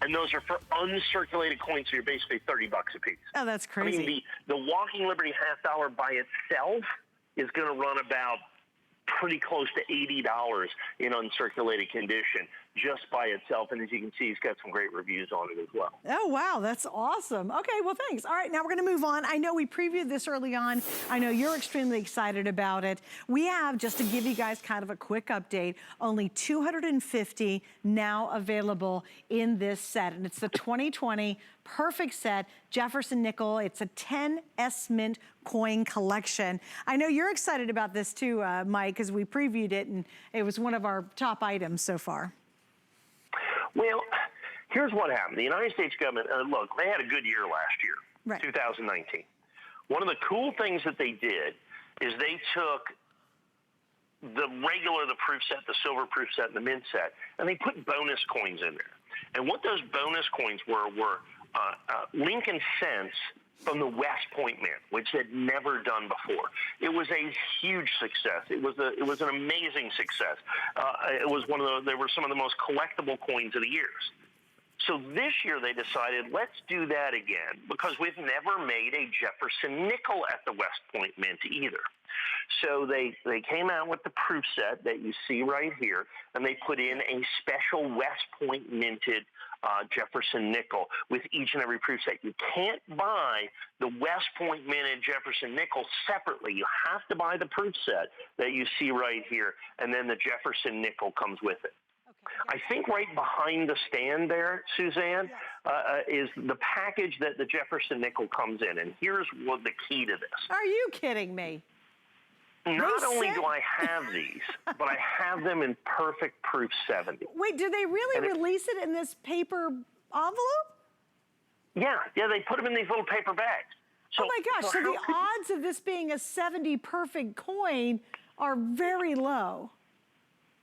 And those are for uncirculated coins, so you're basically $30 a piece. Oh, that's crazy. I mean, the Walking Liberty half dollar by itself is going to run about pretty close to $80 in uncirculated condition just by itself. And as you can see, he's got some great reviews on it as well. Oh, wow, that's awesome. Okay, well, thanks. All right, now we're gonna move on. I know we previewed this early on. I know you're extremely excited about it. We have, just to give you guys kind of a quick update, only 250 now available in this set. And it's the 2020 perfect set, Jefferson Nickel. It's a 10 S-Mint coin collection. I know you're excited about this too, Mike, because we previewed it and it was one of our top items so far. Well, here's what happened. The United States government, look, they had a good year last year, right. 2019. One of the cool things that they did is they took the regular, the proof set, the silver proof set, and the mint set, and they put bonus coins in there. And what those bonus coins were Lincoln cents from the West Point Mint, which they'd never done before. It was a huge success. It was an amazing success. It was there were some of the most collectible coins of the years. So this year they decided, let's do that again, because we've never made a Jefferson Nickel at the West Point Mint either. So they came out with the proof set that you see right here, and they put in a special West Point minted Jefferson Nickel with each and every proof set. You can't buy the West Point minted Jefferson Nickel separately. You have to buy the proof set that you see right here, and then the Jefferson Nickel comes with it. I think right behind the stand there, Suzanne, is the package that the Jefferson Nickel comes in, and here's what the key to this. Are you kidding me? Not only do I have these, but I have them in perfect proof 70. Wait, do they really release it in this paper envelope? Yeah, they put them in these little paper bags. So, oh my gosh, so the odds of this being a 70 perfect coin are very low.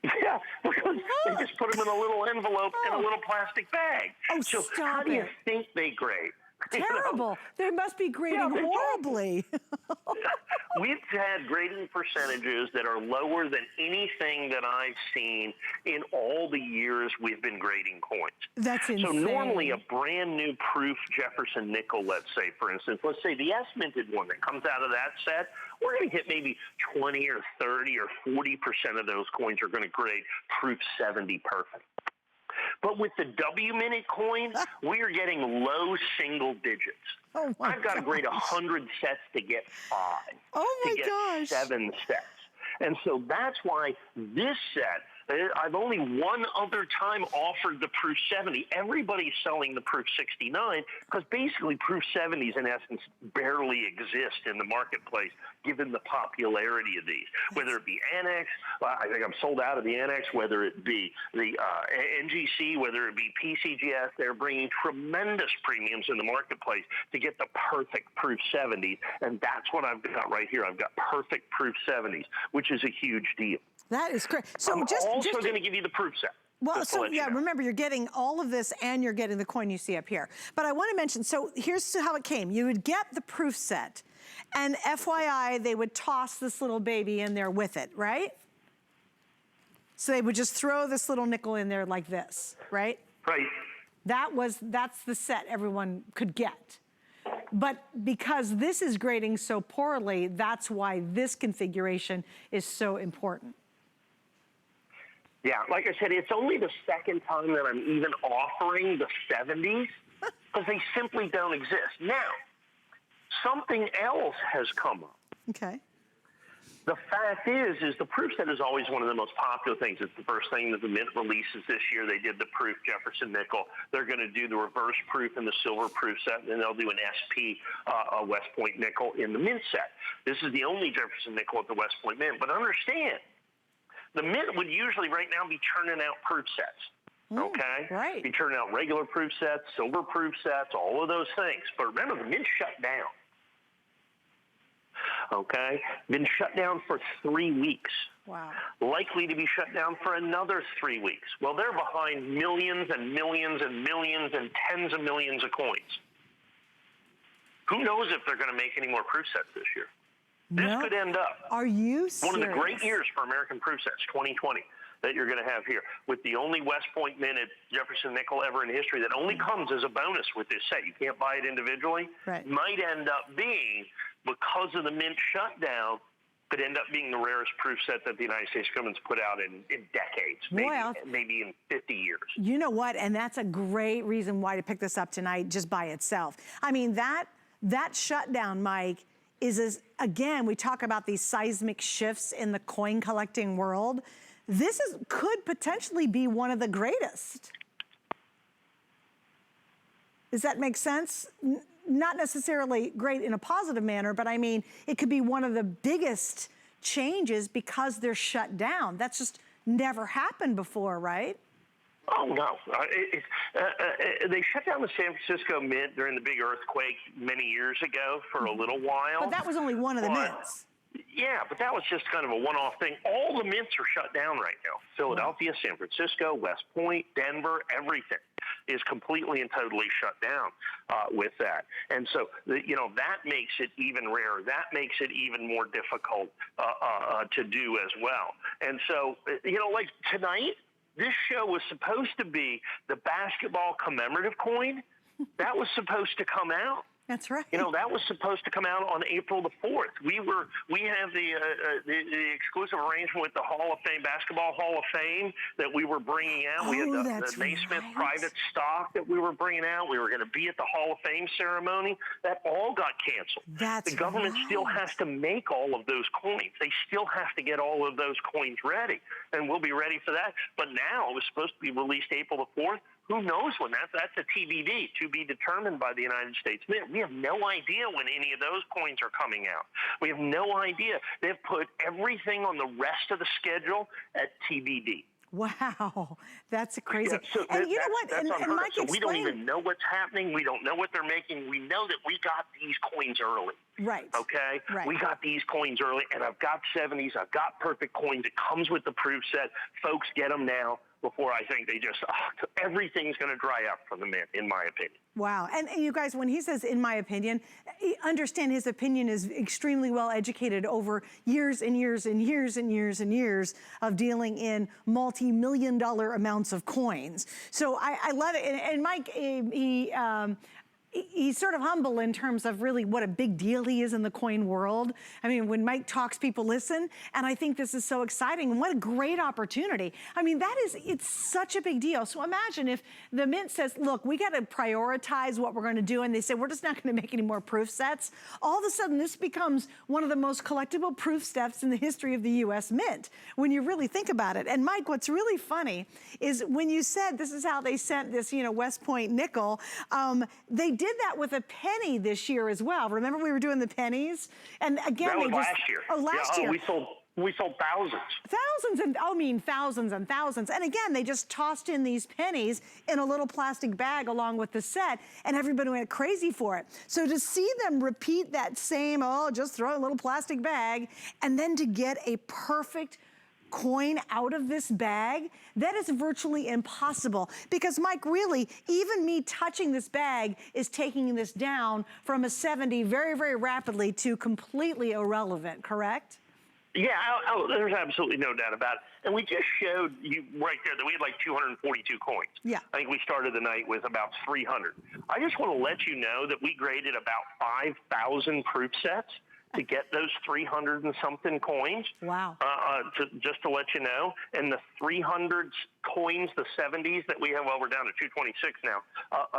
Yeah, because they just put them in a little envelope in a little plastic bag. Oh, so stop how do you it. think they grade? Terrible. They must be grading horribly. We've had grading percentages that are lower than anything that I've seen in all the years we've been grading coins. That's insane. So normally a brand new proof Jefferson Nickel, let's say, for instance, let's say the S-minted one that comes out of that set, we're going to hit maybe 20 or 30 or 40% of those coins are going to grade proof 70 perfect. But with the W-minted coin, we are getting low single digits. Oh my I've got to grade 100 sets to get 5. Oh my to get gosh. 7 sets. And so that's why this set, I've only one other time offered the proof 70. Everybody's selling the proof 69 because basically proof 70s in essence barely exist in the marketplace given the popularity of these. Whether it be Annex, I think I'm sold out of the Annex, whether it be the NGC, whether it be PCGS, they're bringing tremendous premiums in the marketplace to get the perfect proof 70s. And that's what I've got right here. I've got perfect proof 70s, which is a huge deal. That is great. So I'm also going to give you the proof set. Well, so yeah, remember, you're getting all of this and you're getting the coin you see up here. But I want to mention, so here's how it came. You would get the proof set, and FYI, they would toss this little baby in there with it, right? So they would just throw this little nickel in there like this, right? Right. That's the set everyone could get. But because this is grading so poorly, that's why this configuration is so important. Yeah, like I said, it's only the second time that I'm even offering the 70s because they simply don't exist. Now, something else has come up. Okay. The fact is the proof set is always one of the most popular things. It's the first thing that the Mint releases this year. They did the proof Jefferson Nickel. They're going to do the reverse proof and the silver proof set, and then they'll do an SP West Point Nickel in the Mint set. This is the only Jefferson Nickel at the West Point Mint. But understand, the Mint would usually right now be churning out proof sets. Okay? Right. Be turning out regular proof sets, silver proof sets, all of those things. But remember, the Mint shut down. Okay? Been shut down for 3 weeks. Wow. Likely to be shut down for another 3 weeks. Well, they're behind millions and millions and millions and tens of millions of coins. Who knows if they're going to make any more proof sets this year? This could end up Are you serious? one of the great years for American proof sets, 2020. that you're going to have here, with the only West Point Mint at Jefferson Nickel ever in history that only comes as a bonus with this set. You can't buy it individually. Right. Might end up being, because of the Mint shutdown, could end up being the rarest proof set that the United States government's put out in decades, maybe in 50 years. You know what? And that's a great reason why to pick this up tonight just by itself. I mean, that shutdown, Mike, again, we talk about these seismic shifts in the coin collecting world. This could potentially be one of the greatest. Does that make sense? Not necessarily great in a positive manner, but I mean, it could be one of the biggest changes because they're shut down. That's just never happened before, right? Oh, no. They shut down the San Francisco Mint during the big earthquake many years ago for a little while. But that was only one of the mints. Yeah, but that was just kind of a one-off thing. All the mints are shut down right now. Philadelphia, San Francisco, West Point, Denver, everything is completely and totally shut down with that. And so, that makes it even rarer. That makes it even more difficult to do as well. And so, like tonight, this show was supposed to be the basketball commemorative coin. That was supposed to come out. That's right. That was supposed to come out on April the 4th. We have the exclusive arrangement with the Basketball Hall of Fame that we were bringing out. We had the Naismith private stock that we were bringing out. We were going to be at the Hall of Fame ceremony. That all got canceled. The government still has to make all of those coins. They still have to get all of those coins ready, and we'll be ready for that. But now it was supposed to be released April the 4th. Who knows when? That's a TBD, to be determined by the United States Mint. We have no idea when any of those coins are coming out. We have no idea. They've put everything on the rest of the schedule at TBD. Wow, that's crazy. Yeah, so and you know what? That's and Mike, so we don't even know what's happening. We don't know what they're making. We know that we got these coins early. Right. Okay? Right. We got these coins early, and I've got 70s. I've got perfect coins. It comes with the proof set. Folks, get them now before I think everything's going to dry up from the Mint, in my opinion. Wow. And you guys, when he says, in my opinion, understand his opinion is extremely well educated over years and years and years and years and years of dealing in multi-million-dollar amounts of coins. So I love it. And Mike, he's sort of humble in terms of really what a big deal he is in the coin world. I mean, when Mike talks, people listen, and I think this is so exciting, and what a great opportunity. I mean, it's such a big deal. So imagine if the Mint says, look, we got to prioritize what we're going to do, and they say, we're just not going to make any more proof sets. All of a sudden, this becomes one of the most collectible proof sets in the history of the U.S. Mint, when you really think about it. And Mike, what's really funny is when you said this is how they sent this, West Point nickel, they did that with a penny this year as well. Remember we were doing the pennies? And again, that was last year. Oh, last year. We sold thousands. Thousands and thousands. And again, they just tossed in these pennies in a little plastic bag along with the set, and everybody went crazy for it. So to see them repeat that same, just throw a little plastic bag, and then to get a perfect coin out of this bag, that is virtually impossible. Because Mike, really, even me touching this bag is taking this down from a 70 very, very rapidly to completely irrelevant, correct? Yeah, there's absolutely no doubt about it. And we just showed you right there that we had like 242 coins. Yeah. I think we started the night with about 300. I just want to let you know that we graded about 5,000 proof sets to get those 300 and something coins. Wow. Just to let you know. And the 300 coins, the 70s that we have, well, we're down to 226 now,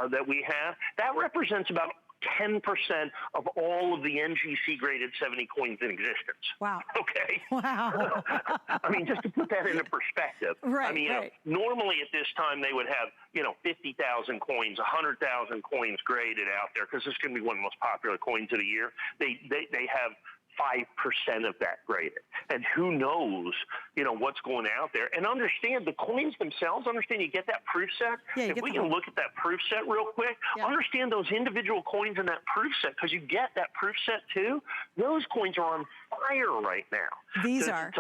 that we have, that represents about 10% of all of the NGC graded 70 coins in existence. Wow. Okay. Wow. I mean, just to put that into perspective. Right. I mean, normally at this time they would have, 50,000 coins, 100,000 coins graded out there because this is going to be one of the most popular coins of the year. They have 5% of that graded. And who knows, what's going out there. And understand the coins themselves, you get that proof set. Yeah, if we can look at that proof set real quick, understand those individual coins in that proof set, because you get that proof set too. Those coins are on fire right now. These are.